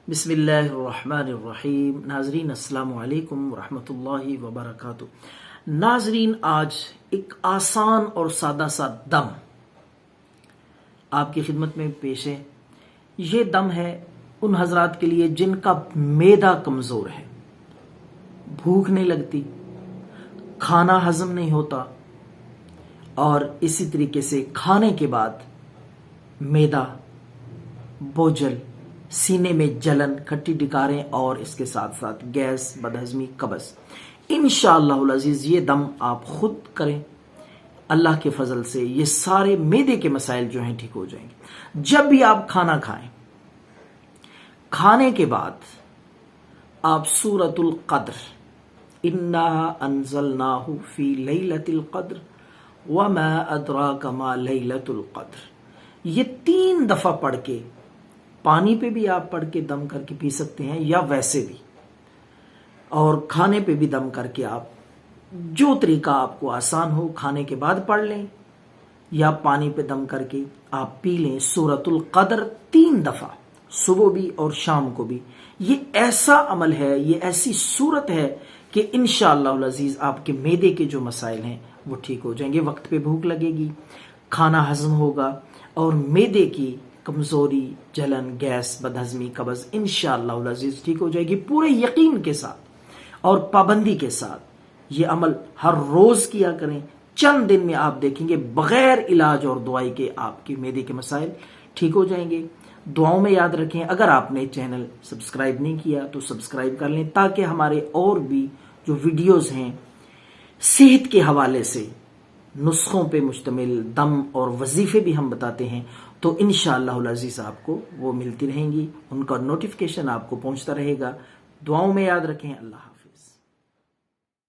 بسم اللہ الرحمن الرحیم۔ ناظرین السلام علیکم ورحمۃ اللہ وبرکاتہ۔ ناظرین، آج ایک آسان اور سادہ سا دم آپ کی خدمت میں پیش ہے۔ یہ دم ہے ان حضرات کے لیے جن کا معدہ کمزور ہے، بھوک نہیں لگتی، کھانا ہضم نہیں ہوتا، اور اسی طریقے سے کھانے کے بعد معدہ بوجھل، سینے میں جلن، کھٹی ڈکاریں، اور اس کے ساتھ ساتھ گیس، بدہضمی، قبض۔ انشاءاللہ العزیز یہ دم آپ خود کریں، اللہ کے فضل سے یہ سارے معدے کے مسائل جو ہیں ٹھیک ہو جائیں گے۔ جب بھی آپ کھانا کھائیں، کھانے کے بعد آپ سورۃ القدر، انا انزلناہ فی لیلۃ القدر وما ادراک ما لیلۃ القدر، یہ 3 دفعہ پڑھ کے، پانی پہ بھی آپ پڑھ کے دم کر کے پی سکتے ہیں یا ویسے بھی، اور کھانے پہ بھی دم کر کے آپ جو طریقہ آپ کو آسان ہو کھانے کے بعد پڑھ لیں یا پانی پہ دم کر کے آپ پی لیں سورۃ القدر 3 دفعہ، صبح بھی اور شام کو بھی۔ یہ ایسا عمل ہے، یہ ایسی صورت ہے کہ انشاءاللہ العزیز آپ کے معدے کے جو مسائل ہیں وہ ٹھیک ہو جائیں گے۔ وقت پہ بھوک لگے گی، کھانا ہضم ہوگا، اور معدے کی کمزوری، جلن، گیس، بدہضمی، قبض انشاءاللہ العزیز ٹھیک ہو جائے گی۔ پورے یقین کے ساتھ اور پابندی کے ساتھ یہ عمل ہر روز کیا کریں۔ چند دن میں آپ دیکھیں گے بغیر علاج اور دوائی کے آپ کے معدے کے مسائل ٹھیک ہو جائیں گے۔ دعاؤں میں یاد رکھیں۔ اگر آپ نے چینل سبسکرائب نہیں کیا تو سبسکرائب کر لیں، تاکہ ہمارے اور بھی جو ویڈیوز ہیں صحت کے حوالے سے، نسخوں پہ مشتمل دم اور وظیفے بھی ہم بتاتے ہیں، تو انشاءاللہ العزیز آپ کو وہ ملتی رہیں گی، ان کا نوٹیفیکیشن آپ کو پہنچتا رہے گا۔ دعاؤں میں یاد رکھیں۔ اللہ حافظ۔